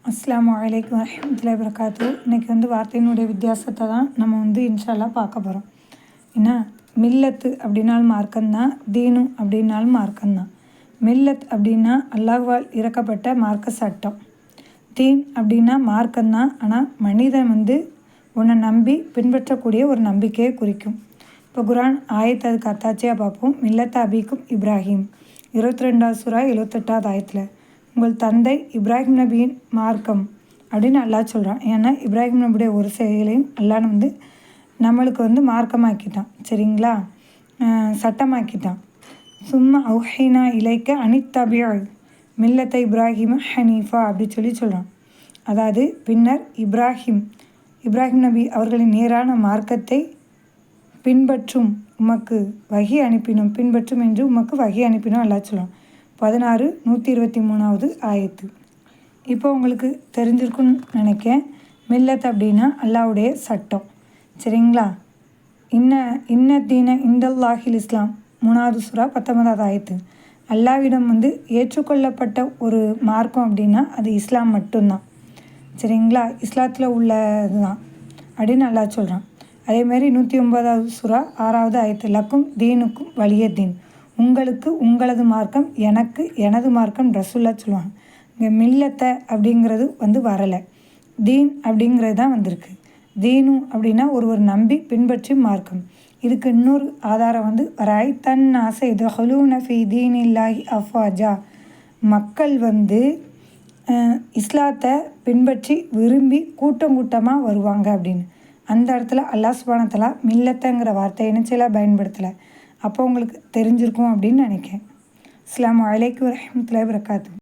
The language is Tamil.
அஸ்ஸலாமு அலைக்கும் வரஹ்மத்துல்லாஹி வபரகாத்துஹு. இன்றைக்கி வார்த்தையினுடைய வித்தியாசத்தை தான் நம்ம இன்ஷா அல்லாஹ் பார்க்க போகிறோம். என்ன மில்லத்து அப்படின்னாலும் மார்க்கம்தான், தீனு அப்படின்னாலும் மார்க்கம்தான். மில்லத் அப்படின்னா அல்லாஹ்வால் இறக்கப்பட்ட மார்க்க சட்டம். தீன் அப்படின்னா மார்க்கம்தான், ஆனால் மனிதன் உன்னை நம்பி பின்பற்றக்கூடிய ஒரு நம்பிக்கையை குறிக்கும். இப்போ குரான் ஆயத்து அதுக்கு அத்தாட்சியாக பார்ப்போம். மில்லத்த அபிக்கும் இப்ராஹிம் 22வது சூரா 78வது ஆயத்தில் உங்கள் தந்தை இப்ராஹிம் நபியின் மார்க்கம் அப்படின்னு அல்லாஹ் சொல்கிறான். ஏன்னா இப்ராஹிம் நபியுடைய ஒரு செயலையும் அல்லாஹ் நம்மளுக்கு மார்க்கமாக்கிட்டான். சரிங்களா, சட்டமாக்கிட்டான். சும்மா அவுஹைனா இலைக்க அனித்தபியா மில்லத்தை இப்ராஹிம் ஹனீஃபா அப்படி சொல்கிறான். அதாவது பின்னர் இப்ராஹிம் நபி அவர்களின் நேரான மார்க்கத்தை பின்பற்றும் உமக்கு வகி அனுப்பினோம், பின்பற்றும் என்று உமக்கு வகி அனுப்பினோம் அல்லாஹ் சொல்கிறான். 16 123வது ஆயத்து. இப்போ உங்களுக்கு தெரிஞ்சிருக்குன்னு நினைக்கிறேன். மில்லத் அப்படின்னா அல்லாஹ்வுடைய சட்டம். சரிங்களா, இன்ன தீன இந்தல்லாஹில் இஸ்லாம் 3வது சூரா 19வது ஆயத்து. அல்லாஹ்விடம் ஏற்றுக்கொள்ளப்பட்ட ஒரு மார்க்கம் அப்படின்னா அது இஸ்லாம் மட்டும்தான். சரிங்களா, இஸ்லாத்தில் உள்ளது தான் அப்படின்னு அல்லாஹ் சொல்கிறான். அதேமாதிரி 109வது சூரா 6வது ஆயத்து. லக்கும் தீனுக்கும் வலிய தீன், உங்களுக்கு உங்களது மார்க்கம், எனக்கு எனது மார்க்கம் ரசூல்லா சொல்லுவாங்க. இங்கே மில்லத்தை அப்படிங்கிறது வரலை, தீன் அப்படிங்கிறது தான் வந்திருக்கு. தீனு அப்படின்னா ஒருவர் நம்பி பின்பற்றி மார்க்கம். இதுக்கு இன்னொரு ஆதாரம் ராய் தன் ஆசை இது ஹலூன ஃபி தீன் இல்லாஹி அஃபாஜா, மக்கள் இஸ்லாத்தை பின்பற்றி விரும்பி கூட்டம் கூட்டமாக வருவாங்க அப்படின்னு. அந்த இடத்துல அல்லாஹ் சுப்ஹானஹு வ தஆலா மில்லத்தங்கிற வார்த்தையை என்னச்செல்லாம் பயன்படுத்தலை. அப்போ உங்களுக்கு தெரிஞ்சிருக்கும் அப்படின்னு நினைக்கிறேன். அஸ்ஸலாமு அலைக்கும் வரஹ்மத்துல்லாஹி வபரகாத்துஹு.